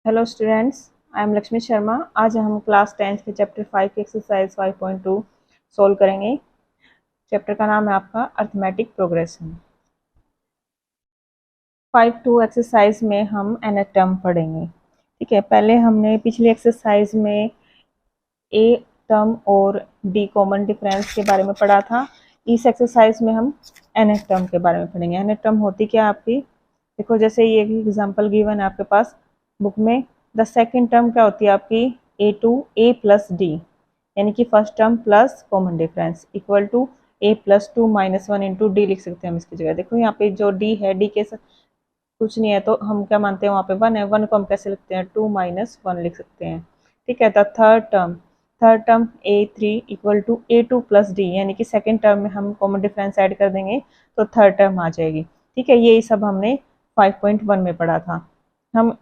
Hello students, I am Lakshmi Sharma. आज हम class 10th के चैप्टर 5 की एक्सरसाइज 5.2 सोल्व करेंगे। चैप्टर का नाम है आपका अर्थमेटिक प्रोग्रेशन। 5.2 एक्सरसाइज में हम nth टर्म पढ़ेंगे। ठीक है, पहले हमने पिछली एक्सरसाइज में ए टर्म और डी कॉमन डिफरेंस के बारे में पढ़ा था। इस एक्सरसाइज में हम nth टर्म के बारे में पढ़ेंगे। nth टर्म होती क्या है आपकी, देखो जैसे ये एग्जांपल गिवन है आपके पास बुक में। द सेकंड टर्म क्या होती है आपकी, A two A plus D, यानी कि first term plus common difference equal to A plus two minus one into D लिख सकते हैं हम इसकी जगह। देखो यहाँ पे जो डी है, डी के कुछ नहीं है तो हम क्या मानते हैं, वहाँ पे वन है, वन को हम कैसे लिखते हैं, टू माइनस वन लिख सकते हैं। ठीक है, तो third term A three equal to A two plus D, यानी कि सेकेंड टर्म में हम कॉमन डिफरेंस ऐड कर देंगे तो थर्ड टर्म आ जाएगी। ठीक है, ये सब हमने 5.1 में पढ़ा था। हम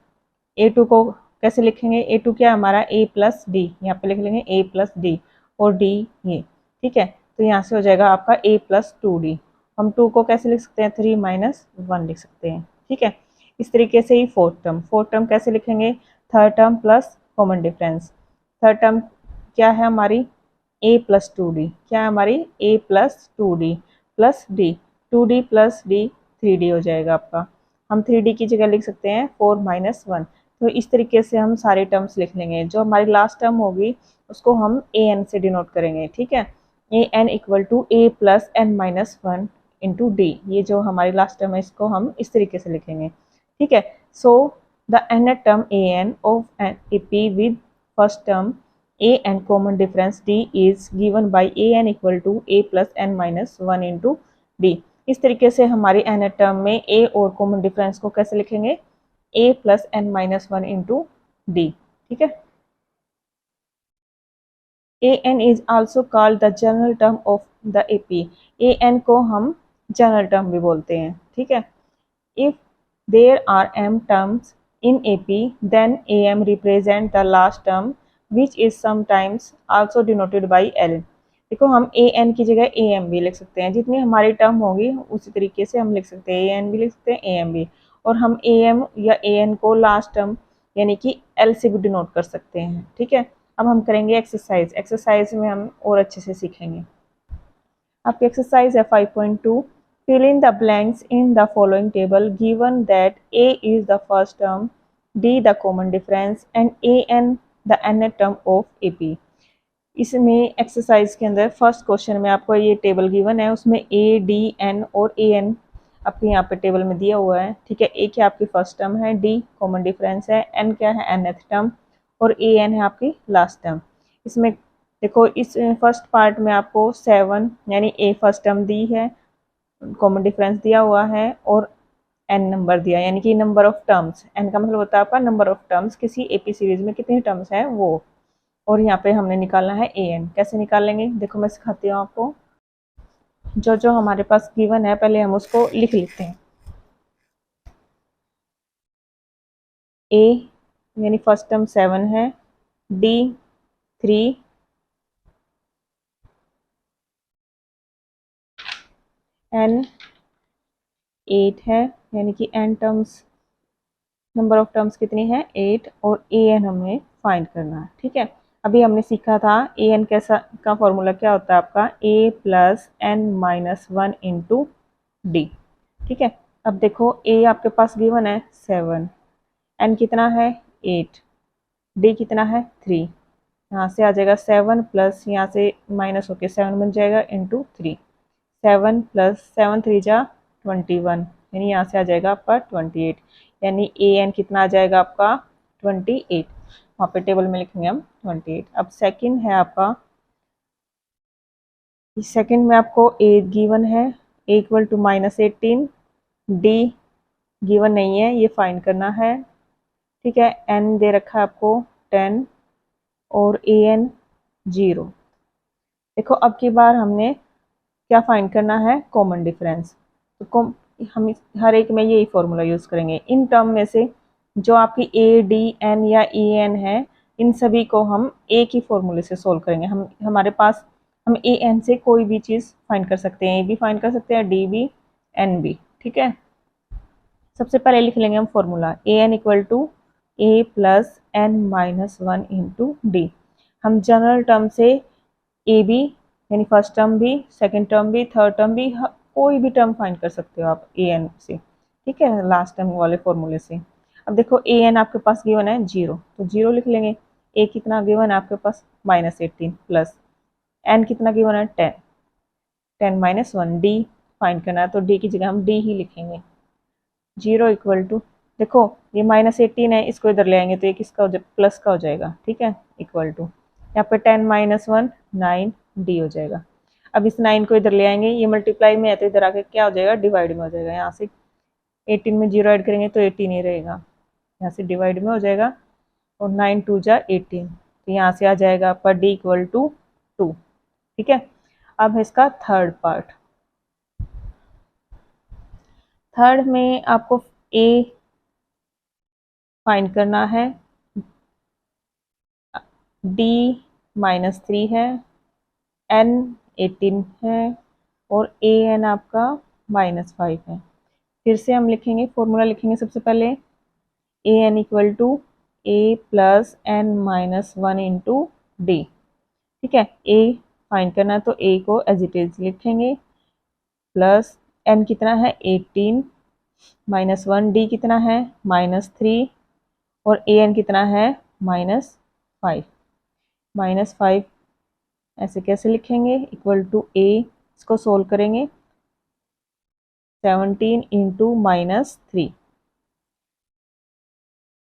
ए टू को कैसे लिखेंगे, ए टू क्या हमारा ए प्लस डी, यहाँ पे लिख लेंगे ए प्लस डी और डी ये। ठीक है, तो यहाँ से हो जाएगा आपका ए प्लस टू डी। हम टू को कैसे लिख सकते हैं, थ्री माइनस वन लिख सकते हैं। ठीक है, इस तरीके से ही फोर्थ टर्म कैसे लिखेंगे, third term plus common difference. Third term क्या है हमारी, ए प्लस टू डी, क्या है हमारी A plus two D plus D, two D plus D three D हो जाएगा आपका। हम थ्री डी की जगह लिख सकते हैं फोर माइनस वन। तो इस तरीके से हम सारे टर्म्स लिख लेंगे। जो हमारी लास्ट टर्म होगी उसको हम ए एन से डिनोट करेंगे। ठीक है, A N equal to A plus N minus one into D, ये जो हमारी लास्ट टर्म है इसको हम इस तरीके से लिखेंगे। ठीक है, so the nth term A N of N A P with first term a and common difference d is given by a n equal to a plus n minus 1 into d। इस तरीके से हमारी nth term में a और common difference को कैसे लिखेंगे, a plus n minus 1 into d। ठीक है, a n is also called the general term of the AP। a n को हम जनरल टर्म भी बोलते हैं। ठीक है, if there are m terms in AP then am represent the last term which is sometimes also denoted by l। देखो हम A N की जगह ए एम भी लिख सकते हैं, जितनी हमारी टर्म होगी उसी तरीके से हम लिख सकते हैं, ए एन भी लिख सकते हैं ए एम भी। और हम ए एम या ए एन को लास्ट टर्म यानी कि एल से भी डिनोट कर सकते हैं। ठीक है, अब हम करेंगे एक्सरसाइज में हम और अच्छे से सीखेंगे। आपकी एक्सरसाइज है 5.2। fill in the blanks in the following table given that a is the first term, d the common difference and an the nth term of AP। इसमें एक्सरसाइज के अंदर फर्स्ट क्वेश्चन में आपको ये टेबल गिवन है, उसमें A D N और A N आपके यहाँ पे टेबल में दिया हुआ है। ठीक है, ए क्या आपकी फर्स्ट टर्म है, डी कॉमन डिफरेंस है, एन क्या है nth टर्म और ए एन है आपकी लास्ट टर्म। इसमें देखो इस फर्स्ट पार्ट में आपको 7 यानी ए फर्स्ट टर्म दी है, कॉमन डिफरेंस दिया हुआ है और एन नंबर दिया, यानी कि नंबर ऑफ टर्म्स। एन का मतलब होता है आपका नंबर ऑफ टर्म्स, किसी एपी सीरीज में कितनी टर्म्स हैं वो। और यहाँ पे हमने निकालना है ए एन। कैसे निकालेंगे, देखो मैं सिखाती हूँ आपको। जो जो हमारे पास गिवन है पहले हम उसको लिख लेते हैं। ए यानी फर्स्ट टर्म 7 है, डी 3, एन 8 है, यानी कि N terms number of terms कितनी है 8, और ए एन हमें फाइंड करना है। ठीक है, अभी हमने सीखा था ए एन कैसा का फॉर्मूला क्या होता है आपका, A plus N minus one into D. ठीक है, अब देखो ए आपके पास गिवन है 7, एन कितना है 8, डी कितना है 3। यहाँ से आ जाएगा 7 प्लस यहाँ से माइनस होके 7 बन जाएगा इंटू 3। 7 प्लस 7 3 जा 21, यानी यहाँ से आ जाएगा आपका 28, यानी ए एन कितना आ जाएगा आपका 28। वहाँ पे टेबल में लिखेंगे हम 28। अब सेकंड है आपका, सेकंड में आपको ए गिवन है, A equal to minus 18, D given नहीं है, ये फाइंड करना है। ठीक है, एन दे रखा है आपको 10 और ए एन 0। देखो अब की बार हमने क्या फाइंड करना है, कॉमन डिफरेंस। तो हम हर एक में यही फॉर्मूला यूज़ करेंगे। इन टर्म में से जो आपकी ए डी एन या ई एन है, इन सभी को हम एक ही फॉर्मूले से सोल्व करेंगे। हमारे पास हम ए एन से कोई भी चीज़ फाइंड कर सकते हैं, ए भी फाइंड कर सकते हैं, डी भी, एन भी। ठीक है, सबसे पहले लिख लेंगे हम formula, A N equal to A plus N minus one into D. हम जनरल टर्म से ए बी यानी फर्स्ट टर्म भी, सेकंड टर्म भी, थर्ड टर्म भी, कोई भी टर्म फाइंड कर सकते हो आप ए एन से, ठीक है, लास्ट टर्म वाले फॉर्मूले से। अब देखो ए एन आपके पास गिवन है 0, तो 0 लिख लेंगे। ए कितना गिवन है आपके पास -18 प्लस एन कितना गिवन है 10, 10 माइनस 1, डी फाइंड करना है तो डी की जगह हम डी ही लिखेंगे। 0 इक्वल टू, देखो ये -18 है, इसको इधर ले आएंगे तो ये किसका हो जाएगा, प्लस का हो जाएगा, ठीक है, इक्वल टू यहाँ पे 10 माइनस 1 9 डी हो जाएगा। अब इस 9 को इधर ले आएंगे, ये मल्टीप्लाई में है तो इधर आके क्या हो जाएगा, डिवाइड में हो जाएगा। यहाँ से 18 में 0 ऐड करेंगे तो 18 ही रहेगा, यहाँ से डिवाइड में हो जाएगा और 9 2 जा 18, तो यहाँ से आ जाएगा आपका डी इक्वल टू 2, ठीक है। अब है इसका थर्ड पार्ट। थर्ड में आपको ए फाइंड करना है, डी -3 है, एन 18 है और ए एन आपका -5 है। फिर से हम लिखेंगे, फॉर्मूला लिखेंगे सबसे पहले, A N equal to A plus N minus 1 into D, ठीक है। ए फाइंड करना है तो ए को एज इट इज लिखेंगे, प्लस एन कितना है 18 -1, डी कितना है -3 और ए एन कितना है -5। -5 ऐसे कैसे लिखेंगे, इक्वल टू ए, इसको सोल्व करेंगे 17 into -3,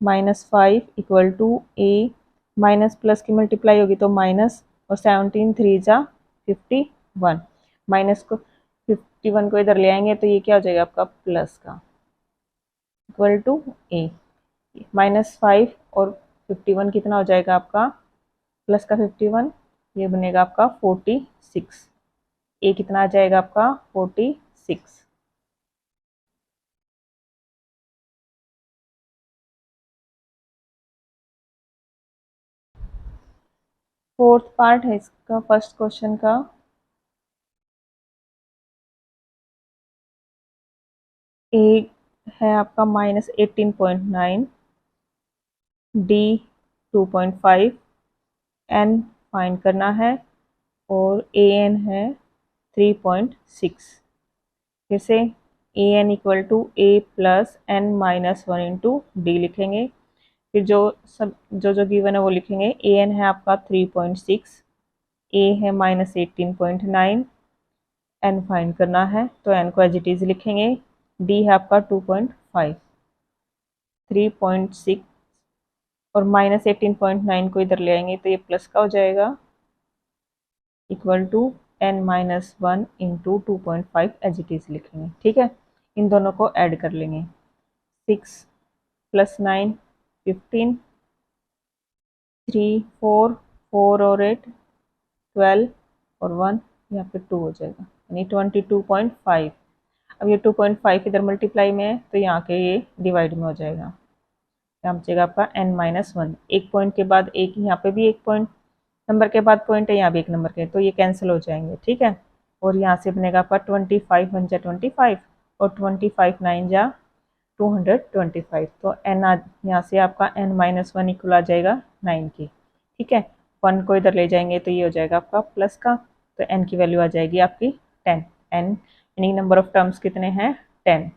-5 equal to A, minus plus की मल्टीप्लाई होगी तो माइनस और 17 3 जा 51, माइनस को 51 को इधर ले आएंगे तो ये क्या हो जाएगा आपका प्लस का, इक्वल टू ए, -5 और 51 कितना हो जाएगा आपका, प्लस का 51, ये बनेगा आपका 46, ए कितना आ जाएगा आपका 46। फोर्थ पार्ट है इसका फर्स्ट क्वेश्चन का, ए है आपका -18.9, डी 2.5, एन फाइंड करना है और ए एन है 3.6। फिर से A N equal to A plus N minus 1 into D लिखेंगे। फिर जो गिवन है वो लिखेंगे। ए एन है आपका 3.6, ए है -18.9, एन फाइंड करना है तो एन को एज इट इज लिखेंगे। डी है आपका 2.5, 3.6 और -18.9 को इधर ले आएंगे तो ये प्लस का हो जाएगा, equal to n minus 1 into 2.5 as it is लिखेंगे, ठीक है। इन दोनों को ऐड कर लेंगे, 6 + 9 15, 3 4 4 और 8 12 और 1 यहाँ पे 2 हो जाएगा, यानी 22.5। अब ये 2.5 इधर मल्टीप्लाई में है तो यहाँ के ये डिवाइड में हो जाएगा, यहाँ बचेगा आपका n-1। एक पॉइंट के बाद एक, यहाँ पे भी एक पॉइंट नंबर के बाद पॉइंट है, यहाँ भी एक नंबर के, तो ये कैंसिल हो जाएंगे, ठीक है। और यहाँ से बनेगा आपका 25 1 जा 25 और 25 9 जा 225, तो n यहाँ से आपका n-1 इक्वल आ जाएगा 9 की, ठीक है। 1 को इधर ले जाएंगे तो ये हो जाएगा आपका प्लस का, तो n की वैल्यू आ जाएगी आपकी 10। n यानी नंबर ऑफ टर्म्स कितने हैं 10।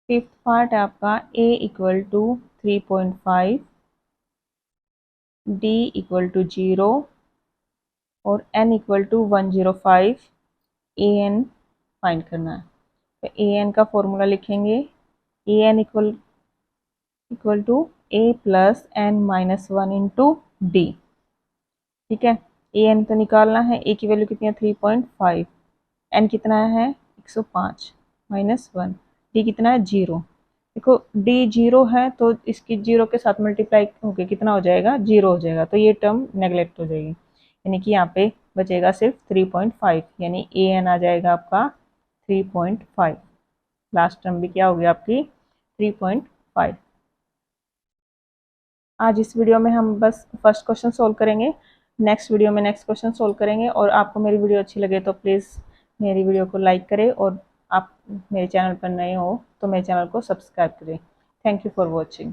फिफ्थ पार्ट है आपका a equal to 3.5, d equal to 0 और n equal to 105, A N find करना है। तो ए एन का फॉर्मूला लिखेंगे, A N equal to A plus N minus 1 into D, ठीक है। ए एन तो निकालना है, ए की वैल्यू कितनी है 3.5, एन कितना है 105 -1, डी कितना है 0। देखो डी 0 है तो इसकी 0 के साथ मल्टीप्लाई होके कितना हो जाएगा 0 हो जाएगा, तो ये टर्म नेगलेक्ट हो जाएगी, यानी कि यहाँ पे बचेगा सिर्फ 3.5, यानी ए एन आ जाएगा आपका 3.5। लास्ट टर्म भी क्या हो गया आपकी 3.5। आज इस वीडियो में हम बस फर्स्ट क्वेश्चन सोल्व करेंगे, नेक्स्ट वीडियो में नेक्स्ट क्वेश्चन सोल्व करेंगे। और आपको मेरी वीडियो अच्छी लगे तो प्लीज़ मेरी वीडियो को लाइक करें और आप मेरे चैनल पर नए हो तो मेरे चैनल को सब्सक्राइब करें। Thank you for watching.